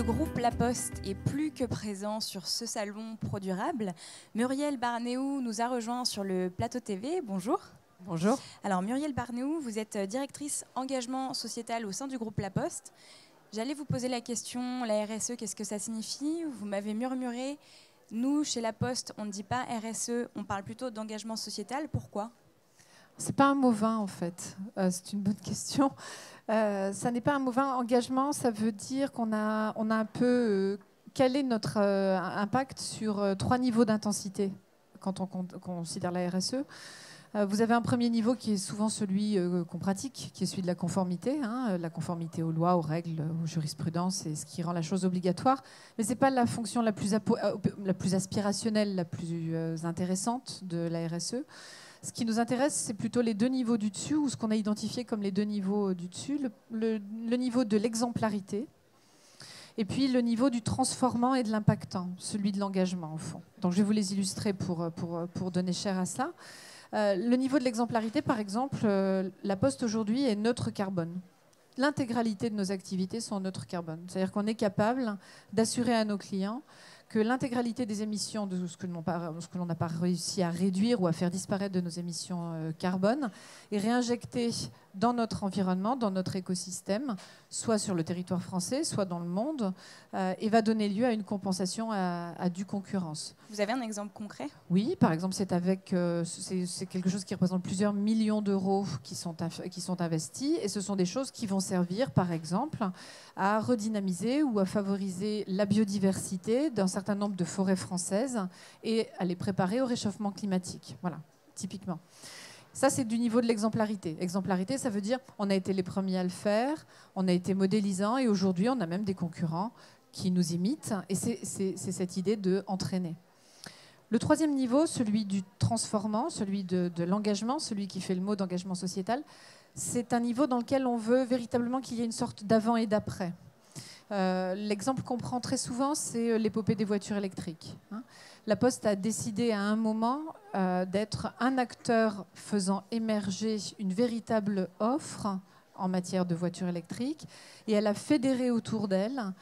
groupe La Poste est plus que présent sur ce salon ProDurable. Muriel Barnéou nous a rejoint sur le plateau TV. Bonjour. Bonjour. Alors Muriel Barnéou, vous êtes directrice engagement sociétal au sein du groupe La Poste. J'allais vous poser la question, la RSE, qu'est-ce que ça signifie? Vous m'avez murmuré, nous, chez La Poste, on ne dit pas RSE, on parle plutôt d'engagement sociétal. Pourquoi? C'est pas un mot vain en fait. C'est une bonne question. Ça n'est pas un mot vain. Engagement, ça veut dire qu'on a un peu quel est notre impact sur 3 niveaux d'intensité quand on considère la RSE. Vous avez un premier niveau qui est souvent celui qu'on pratique, qui est celui de la conformité, la conformité aux lois, aux règles, aux jurisprudences, et ce qui rend la chose obligatoire. Mais ce n'est pas la fonction la plus aspirationnelle, la plus intéressante de la RSE. Ce qui nous intéresse, c'est plutôt les 2 niveaux du dessus, ou ce qu'on a identifié comme les 2 niveaux du dessus, le niveau de l'exemplarité, et puis le niveau du transformant et de l'impactant, celui de l'engagement, au fond. Donc je vais vous les illustrer pour donner chair à cela. Le niveau de l'exemplarité, par exemple, La Poste aujourd'hui est neutre carbone. L'intégralité de nos activités sont neutres carbone. C'est-à-dire qu'on est capable d'assurer à nos clients que l'intégralité des émissions de ce que l'on n'a pas réussi à réduire ou à faire disparaître de nos émissions carbone est réinjectée dans notre environnement, dans notre écosystème, soit sur le territoire français, soit dans le monde, et va donner lieu à une compensation à due concurrence. Vous avez un exemple concret? Oui, par exemple, c'est quelque chose qui représente plusieurs millions d'euros qui sont investis, et ce sont des choses qui vont servir, par exemple, à redynamiser ou à favoriser la biodiversité d'un certain nombre de forêts françaises et à les préparer au réchauffement climatique. Voilà, typiquement. Ça, c'est du niveau de l'exemplarité. Exemplarité, ça veut dire on a été les premiers à le faire, on a été modélisants, et aujourd'hui, on a même des concurrents qui nous imitent, et c'est cette idée d'entraîner. Le 3e niveau, celui du transformant, celui de l'engagement, celui qui fait le mot d'engagement sociétal, c'est un niveau dans lequel on veut véritablement qu'il y ait une sorte d'avant et d'après. L'exemple qu'on prend très souvent, c'est l'épopée des voitures électriques. La Poste a décidé à un moment d'être un acteur faisant émerger une véritable offre en matière de voitures électriques, et elle a fédéré autour d'elle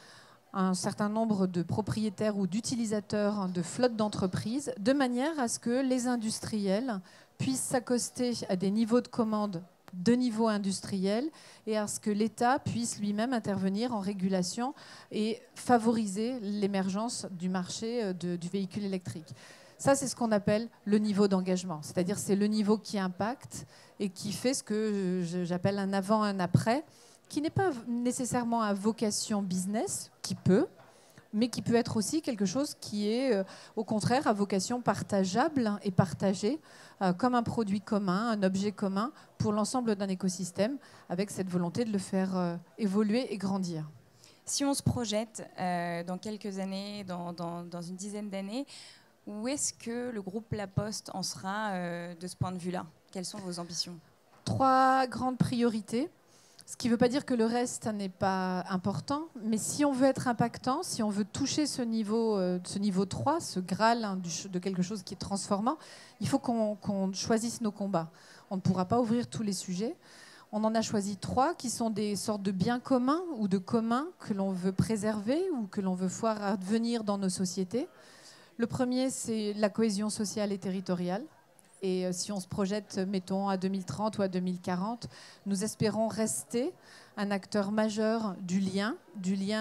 un certain nombre de propriétaires ou d'utilisateurs de flottes d'entreprises, de manière à ce que les industriels puissent s'accoster à des niveaux de commande de niveau industriel, et à ce que l'État puisse lui-même intervenir en régulation et favoriser l'émergence du marché du véhicule électrique. Ça, c'est ce qu'on appelle le niveau d'engagement. C'est-à-dire c'est le niveau qui impacte et qui fait ce que j'appelle un avant, un après, qui n'est pas nécessairement à vocation business, qui peut, mais qui peut être aussi quelque chose qui est, au contraire, à vocation partageable et partagée, comme un produit commun, un objet commun pour l'ensemble d'un écosystème, avec cette volonté de le faire évoluer et grandir. Si on se projette dans quelques années, dans une dizaine d'années, où est-ce que le groupe La Poste en sera de ce point de vue-là? Quelles sont vos ambitions? 3 grandes priorités. Ce qui ne veut pas dire que le reste n'est pas important, mais si on veut être impactant, si on veut toucher ce niveau 3, ce Graal de quelque chose qui est transformant, il faut qu'on choisisse nos combats. On ne pourra pas ouvrir tous les sujets. On en a choisi 3 qui sont des sortes de biens communs ou de communs que l'on veut préserver ou que l'on veut voir advenir dans nos sociétés. Le premier, c'est la cohésion sociale et territoriale. Et si on se projette, mettons, à 2030 ou à 2040, nous espérons rester un acteur majeur du lien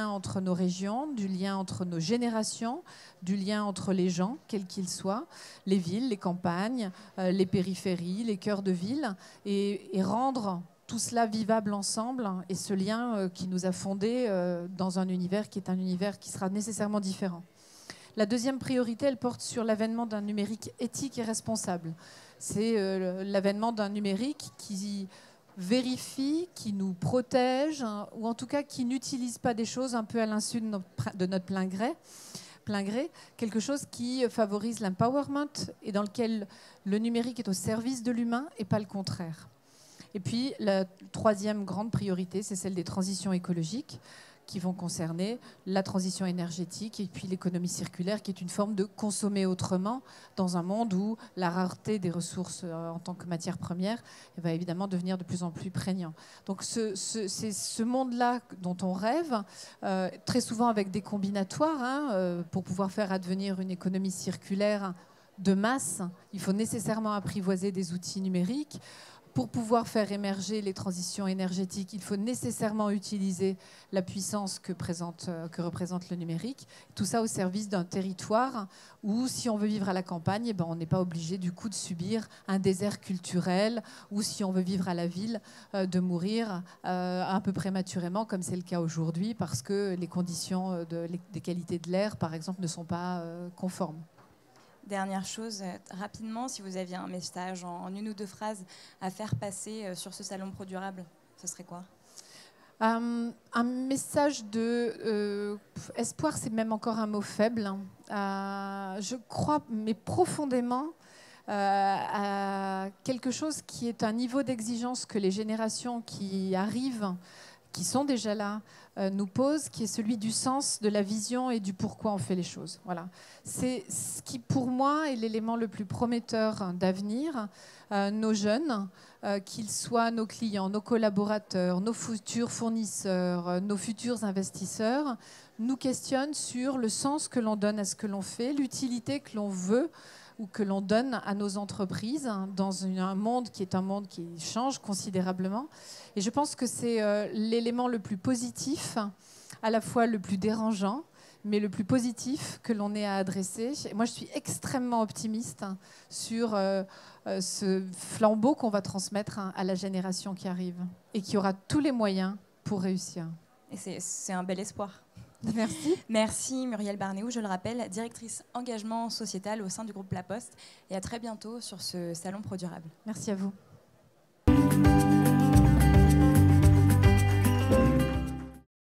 entre nos régions, du lien entre nos générations, du lien entre les gens, quels qu'ils soient, les villes, les campagnes, les périphéries, les cœurs de ville, et rendre tout cela vivable ensemble, et ce lien qui nous a fondés dans un univers qui est un univers qui sera nécessairement différent. La deuxième priorité, elle porte sur l'avènement d'un numérique éthique et responsable. C'est l'avènement d'un numérique qui vérifie, qui nous protège, ou en tout cas qui n'utilise pas des choses un peu à l'insu de notre plein gré, quelque chose qui favorise l'empowerment et dans lequel le numérique est au service de l'humain et pas le contraire. Et puis la 3e grande priorité, c'est celle des transitions écologiques, qui vont concerner la transition énergétique et puis l'économie circulaire, qui est une forme de consommer autrement dans un monde où la rareté des ressources en tant que matière première va évidemment devenir de plus en plus prégnant. Donc c'est ce monde-là dont on rêve, très souvent avec des combinatoires, pour pouvoir faire advenir une économie circulaire de masse. Il faut nécessairement apprivoiser des outils numériques. Pour pouvoir faire émerger les transitions énergétiques, il faut nécessairement utiliser la puissance que représente le numérique. Tout ça au service d'un territoire où, si on veut vivre à la campagne, eh ben, on n'est pas obligé du coup de subir un désert culturel, ou si on veut vivre à la ville, de mourir un peu prématurément, comme c'est le cas aujourd'hui, parce que les conditions des qualités de l'air, par exemple, ne sont pas conformes. Dernière chose, rapidement, si vous aviez un message en une ou deux phrases à faire passer sur ce salon Pro Durable, ce serait quoi ? Un message de espoir, c'est même encore un mot faible. Je crois, mais profondément, à quelque chose qui est un niveau d'exigence que les générations qui arrivent, qui sont déjà là, nous posent, qui est celui du sens, de la vision et du pourquoi on fait les choses. Voilà. C'est ce qui, pour moi, est l'élément le plus prometteur d'avenir. Nos jeunes, qu'ils soient nos clients, nos collaborateurs, nos futurs fournisseurs, nos futurs investisseurs, nous questionnent sur le sens que l'on donne à ce que l'on fait, l'utilité que l'on veut ou que l'on donne à nos entreprises dans un monde qui est un monde qui change considérablement. Et je pense que c'est l'élément le plus positif, à la fois le plus dérangeant, mais le plus positif que l'on ait à adresser. Et moi, je suis extrêmement optimiste sur ce flambeau qu'on va transmettre à la génération qui arrive et qui aura tous les moyens pour réussir. Et c'est un bel espoir. Merci. Merci Muriel Barnéou, je le rappelle, directrice engagement sociétal au sein du groupe La Poste. Et à très bientôt sur ce salon Pro Durable. Merci à vous.